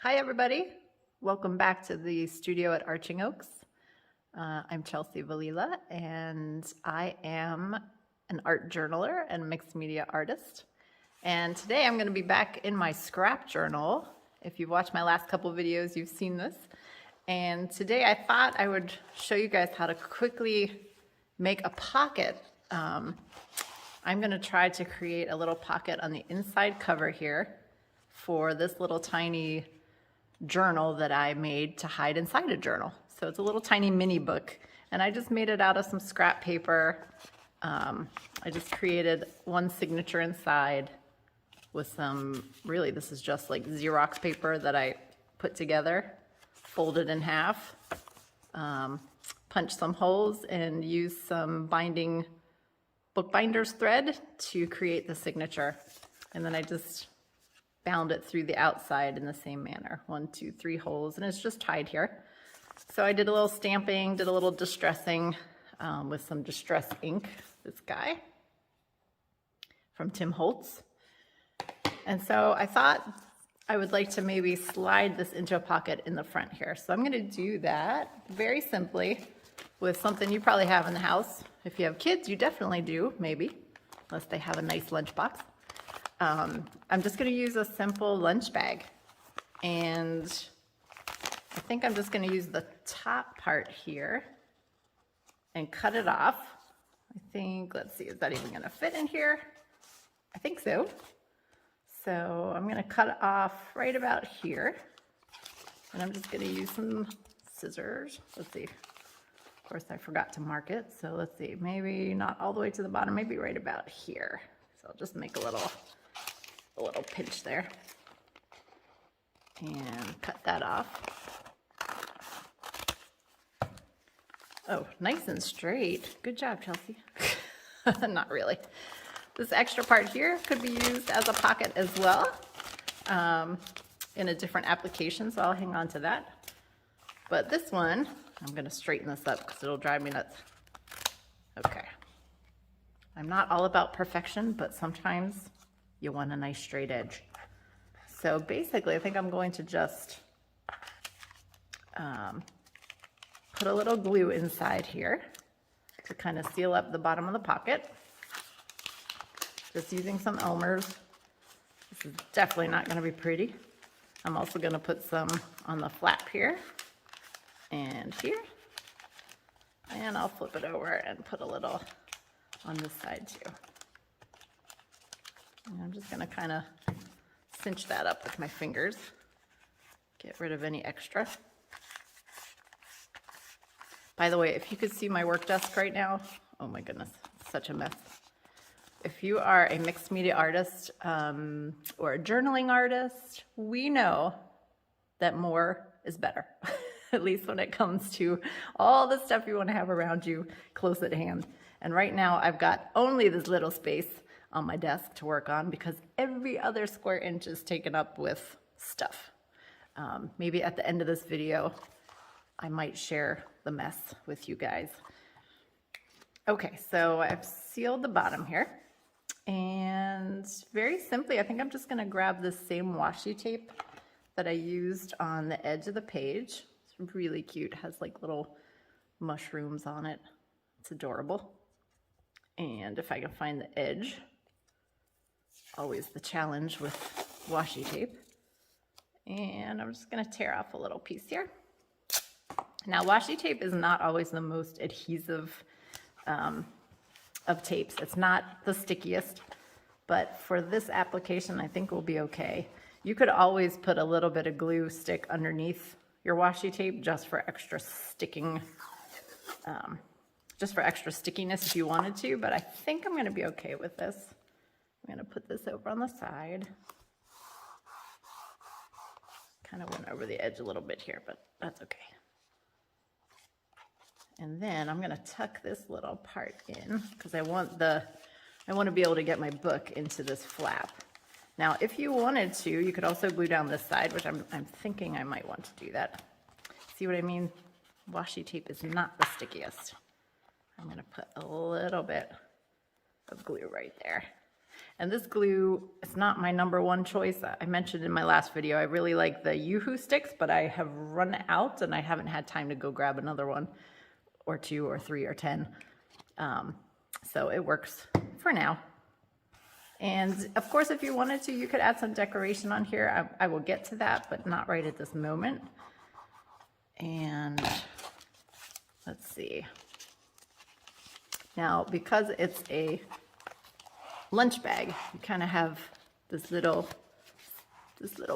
Hi everybody, welcome back to the studio at Arching Oaks. I'm Chelsey Velilla and I am an art journaler and mixed media artist. And today I'm going to be back in my scrap journal. If you've watched my last couple videos, you've seen this. And today I thought I would show you guys how to quickly make a pocket. I'm going to try to create a little pocket on the inside cover here for this little tiny journal that I made to hide inside a journal. So it's a little tiny mini book, and I just made it out of some scrap paper. I just created one signature inside with some, really this is just like Xerox paper that I put together, folded in half, punched some holes and used some bookbinder's thread to create the signature. And then I just bound it through the outside in the same manner. 1, 2, 3 holes, and it's just tied here. So I did a little stamping, did a little distressing with some distress ink, this guy from Tim Holtz. And so I thought I would like to maybe slide this into a pocket in the front here. So I'm gonna do that very simply with something you probably have in the house. If you have kids, you definitely do, maybe, unless they have a nice lunchbox. I'm just going to use a simple lunch bag, and I think I'm just going to use the top part here and cut it off. I think, let's see, is that even going to fit in here? I think so. So I'm going to cut it off right about here, and I'm just going to use some scissors. Let's see. Of course, I forgot to mark it, so let's see. Maybe not all the way to the bottom, maybe right about here. So I'll just make a little pinch there and cut that off. Oh, nice and straight. Good job, Chelsey. Not really. This extra part here could be used as a pocket as well in a different application, so I'll hang on to that. But this one, I'm going to straighten this up because it'll drive me nuts. Okay. I'm not all about perfection, but sometimes you want a nice straight edge. So basically, I think I'm going to just put a little glue inside here to kind of seal up the bottom of the pocket. Just using some Elmer's. This is definitely not going to be pretty. I'm also going to put some on the flap here and here. And I'll flip it over and put a little on this side too. And I'm just going to kind of cinch that up with my fingers. Get rid of any extra. By the way, if you could see my work desk right now, oh my goodness, it's such a mess. If you are a mixed media artist or a journaling artist, we know that more is better, at least when it comes to all the stuff you want to have around you close at hand. And right now I've got only this little space on my desk to work on because every other square inch is taken up with stuff. Maybe at the end of this video, I might share the mess with you guys. Okay, so I've sealed the bottom here. And very simply, I think I'm just gonna grab this same washi tape that I used on the edge of the page. It's really cute, it has like little mushrooms on it. It's adorable. And if I can find the edge, always the challenge with washi tape. And I'm just gonna tear off a little piece here. Now, washi tape is not always the most adhesive of tapes. It's not the stickiest, but for this application, I think we'll be okay. You could always put a little bit of glue stick underneath your washi tape just for extra sticking, just for extra stickiness if you wanted to, but I think I'm gonna be okay with this. I'm gonna put this over on the side. Kind of went over the edge a little bit here, but that's okay. And then I'm gonna tuck this little part in because I want to be able to get my book into this flap. Now, if you wanted to, you could also glue down this side, which I'm thinking I might want to do that. See what I mean? Washi tape is not the stickiest. I'm gonna put a little bit of glue right there. And this glue is not my #1 choice. I mentioned in my last video, I really like the Yoo-hoo sticks, but I have run out and I haven't had time to go grab another one or 2 or 3 or 10. So it works for now. And of course, if you wanted to, you could add some decoration on here. I will get to that, but not right at this moment. And let's see. Now, because it's a lunch bag, you kind of have this little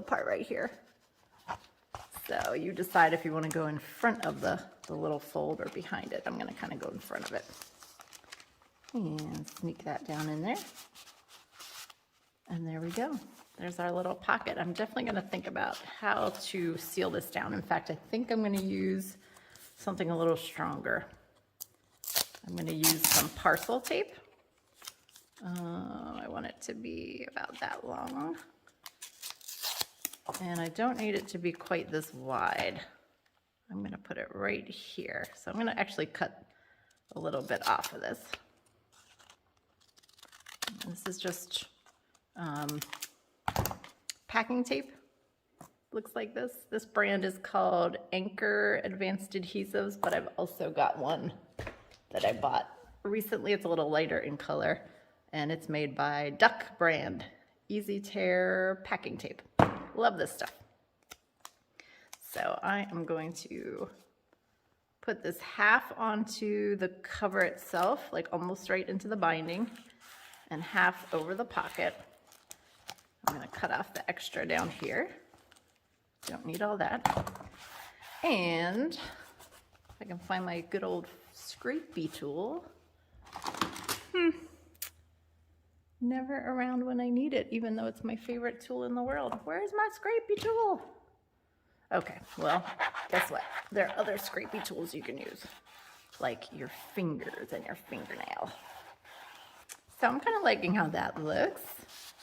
part right here. So you decide if you want to go in front of the little fold or behind it. I'm going to kind of go in front of it. And sneak that down in there. And there we go. There's our little pocket. I'm definitely going to think about how to seal this down. In fact, I think I'm going to use something a little stronger. I'm going to use some parcel tape. I want it to be about that long. And I don't need it to be quite this wide. I'm going to put it right here. So I'm going to actually cut a little bit off of this. This is just packing tape. Looks like this. This brand is called Anchor Advanced Adhesives, but I've also got one that I bought recently. It's a little lighter in color, and it's made by Duck brand. Easy Tear packing tape. Love this stuff. So I am going to put this half onto the cover itself, like almost right into the binding, and half over the pocket. I'm going to cut off the extra down here. Don't need all that. And if I can find my good old scrapey tool. Never around when I need it, even though it's my favorite tool in the world. Where's my scrapey tool? Okay, well, guess what? There are other scrapey tools you can use, like your fingers and your fingernail. So I'm kind of liking how that looks.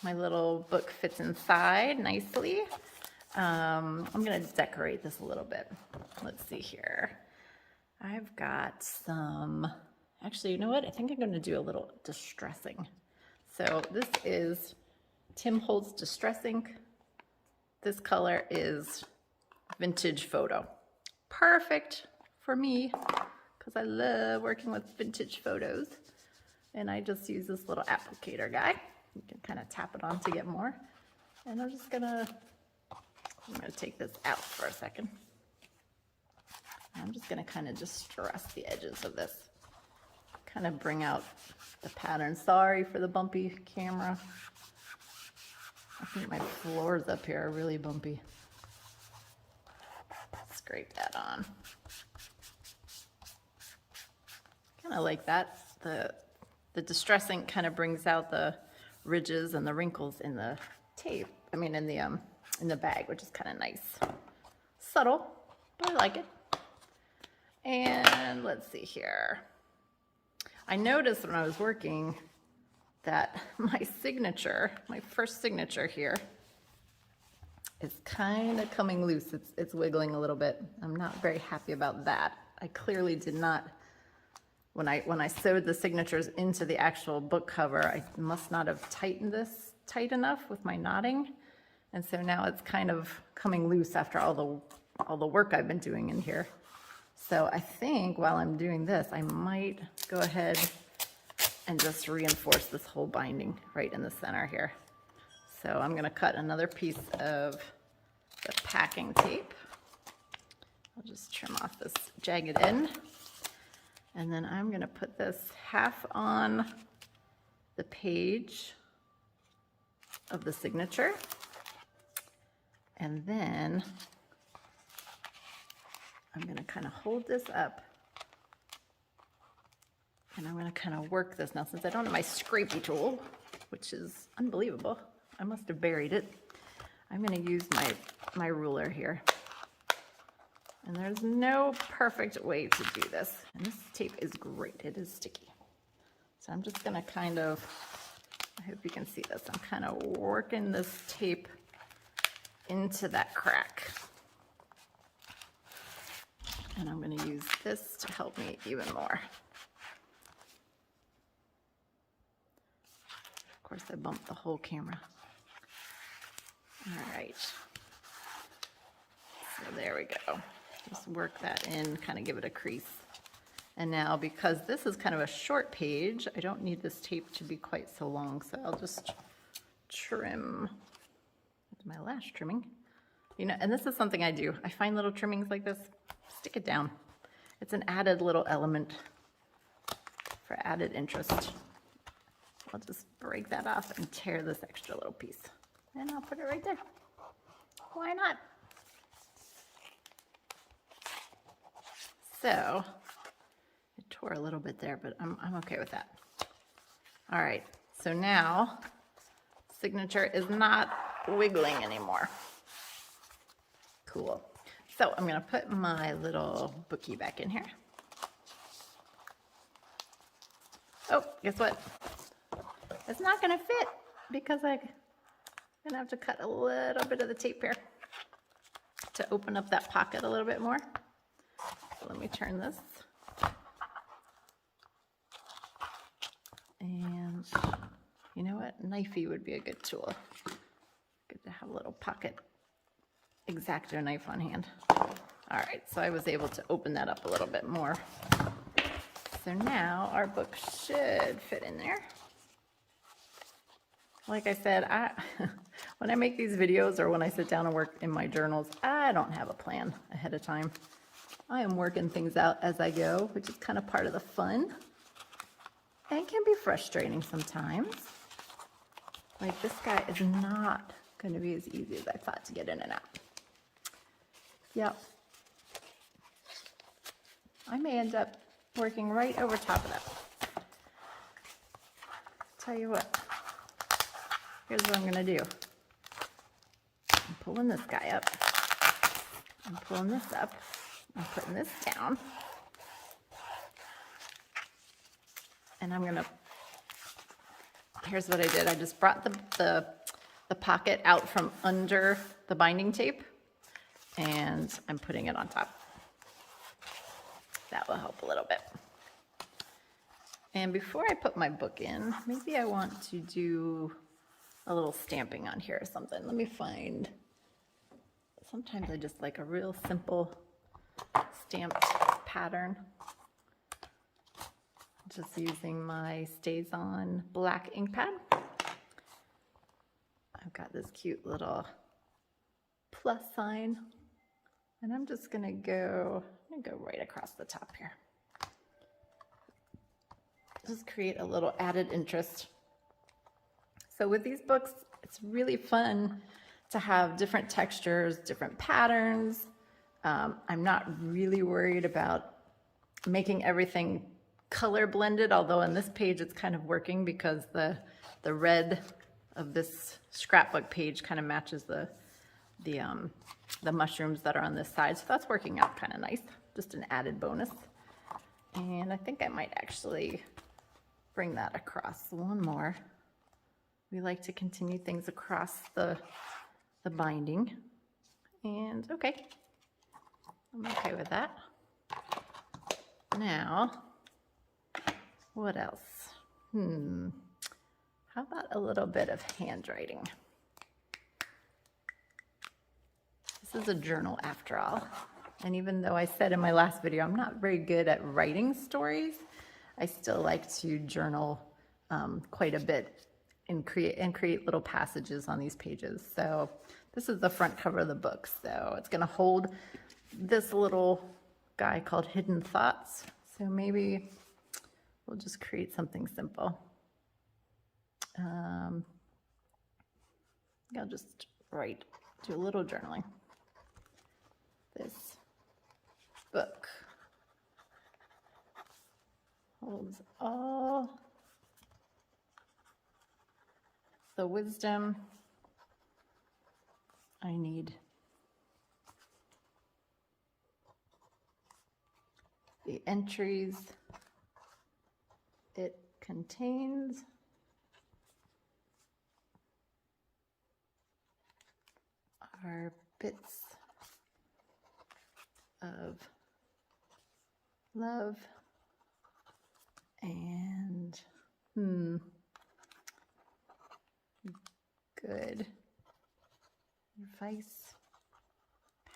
My little book fits inside nicely. I'm going to decorate this a little bit. Let's see here. I've got some, actually, you know what? I think I'm going to do a little distressing. So this is Tim Holtz Distress Ink. This color is Vintage Photo. Perfect for me because I love working with vintage photos. And I just use this little applicator guy. You can kind of tap it on to get more. And I'm gonna take this out for a second. I'm just gonna kind of distress the edges of this. Kind of bring out the pattern. Sorry for the bumpy camera. I think my floors up here are really bumpy. Scrape that on. Kind of like that. The distress ink kind of brings out the ridges and the wrinkles in the tape. I mean, in the bag, which is kind of nice. Subtle, but I like it. And let's see here. I noticed when I was working that my signature, my first signature here, is kind of coming loose. It's wiggling a little bit. I'm not very happy about that. I clearly did not, when I sewed the signatures into the actual book cover, I must not have tightened this tight enough with my knotting. And so now it's kind of coming loose after all the work I've been doing in here. So I think while I'm doing this, I might go ahead and just reinforce this whole binding right in the center here. So I'm going to cut another piece of the packing tape. I'll just trim off this jagged end. And then I'm going to put this half on the page of the signature. And then I'm going to kind of hold this up. And I'm going to kind of work this now. Since I don't have my scrapey tool, which is unbelievable, I must have buried it. I'm going to use my ruler here. And there's no perfect way to do this. And this tape is great. It is sticky. So I'm just going to kind of, I hope you can see this, I'm kind of working this tape into that crack. And I'm going to use this to help me even more. Of course, I bumped the whole camera. All right. So there we go. Just work that in, kind of give it a crease. And now, because this is kind of a short page, I don't need this tape to be quite so long, so I'll just trim. That's my last trimming. You know, and this is something I do. I find little trimmings like this, stick it down. It's an added little element for added interest. I'll just break that off and tear this extra little piece. And I'll put it right there. Why not? So, it tore a little bit there, but I'm okay with that. All right, so now, signature is not wiggling anymore. Cool. So I'm gonna put my little bookie back in here. Oh, guess what? It's not gonna fit because I'm gonna have to cut a little bit of the tape here to open up that pocket a little bit more. So let me turn this. And you know what? Knifey would be a good tool. Good to have a little pocket X-Acto knife on hand. All right, so I was able to open that up a little bit more. So now our book should fit in there. Like I said, when I make these videos or when I sit down and work in my journals, I don't have a plan ahead of time. I am working things out as I go, which is kind of part of the fun and can be frustrating sometimes. Like this guy is not going to be as easy as I thought to get in and out. Yep. I may end up working right over top of that. Tell you what, here's what I'm going to do. I'm pulling this guy up. I'm pulling this up. I'm putting this down. And I'm going to, here's what I did. I just brought the pocket out from under the binding tape, and I'm putting it on top. That will help a little bit. And before I put my book in, maybe I want to do a little stamping on here or something. Let me find, sometimes I just like a real simple stamped pattern. Just using my Stays On black ink pad. I've got this cute little plus sign, and I'm just gonna go right across the top here. Just create a little added interest. So with these books, it's really fun to have different textures, different patterns. I'm not really worried about making everything color blended, although on this page it's kind of working because the red of this scrapbook page kind of matches the mushrooms that are on this side. So that's working out kind of nice, just an added bonus. And I think I might actually bring that across one more. We like to continue things across the binding. And okay, I'm okay with that. Now, what else? How about a little bit of handwriting? This is a journal after all. And even though I said in my last video, I'm not very good at writing stories, I still like to journal quite a bit and create little passages on these pages. So this is the front cover of the book. So it's gonna hold this little guy called Hidden Thoughts. So maybe we'll just create something simple. I'll just do a little journaling. This book holds all the wisdom I need. The entries it contains are bits of love and good advice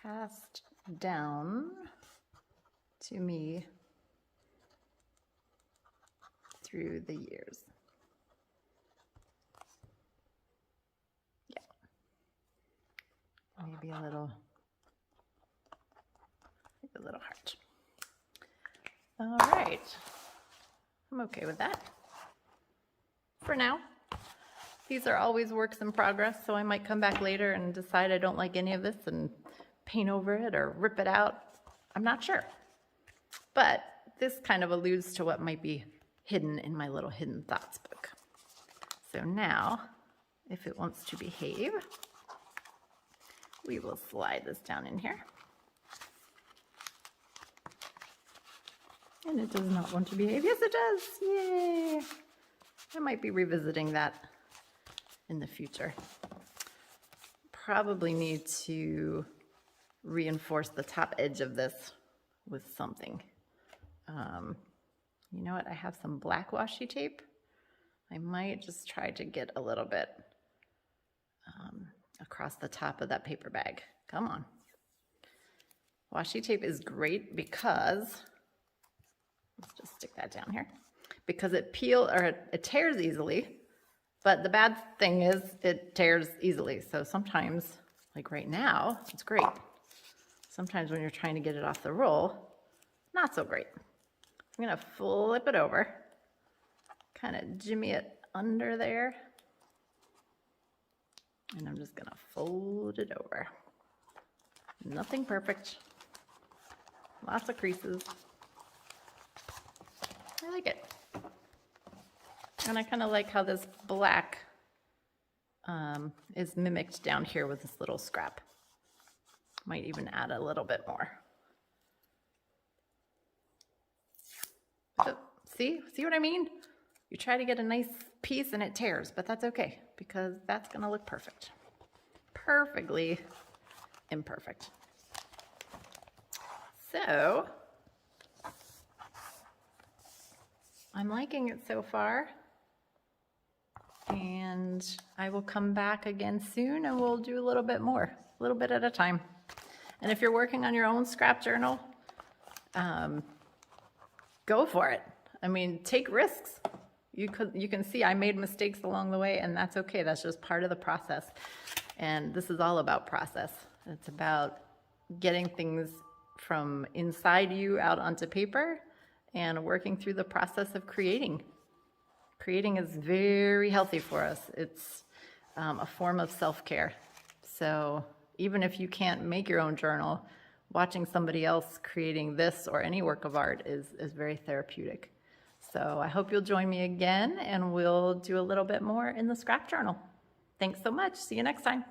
passed down to me through the years. Yeah. Maybe a little heart. All right. I'm okay with that for now. These are always works in progress, so I might come back later and decide I don't like any of this and paint over it or rip it out. I'm not sure. But this kind of alludes to what might be hidden in my little hidden thoughts book. So now, if it wants to behave, we will slide this down in here. And it does not want to behave. Yes, it does. Yay. I might be revisiting that in the future. Probably need to reinforce the top edge of this with something. You know what? I have some black washi tape. I might just try to get a little bit across the top of that paper bag. Come on. Washi tape is great because, let's just stick that down here, because it tears easily, but the bad thing is it tears easily. So sometimes, like right now, it's great. Sometimes when you're trying to get it off the roll, not so great. I'm gonna flip it over, kind of jimmy it under there, and I'm just gonna fold it over. Nothing perfect, lots of creases. I like it. And I kind of like how this black is mimicked down here with this little scrap. Might even add a little bit more. Oh, see what I mean? You try to get a nice piece and it tears, but that's okay because that's gonna look perfect. Perfectly imperfect. So, I'm liking it so far, and I will come back again soon and we'll do a little bit more, a little bit at a time. And if you're working on your own scrap journal, go for it. I mean, take risks. You can see I made mistakes along the way, and that's okay. That's just part of the process. And this is all about process. It's about getting things from inside you out onto paper and working through the process of creating. Creating is very healthy for us. It's a form of self-care. So even if you can't make your own journal, watching somebody else creating this or any work of art is very therapeutic. So I hope you'll join me again and we'll do a little bit more in the scrap journal. Thanks so much. See you next time.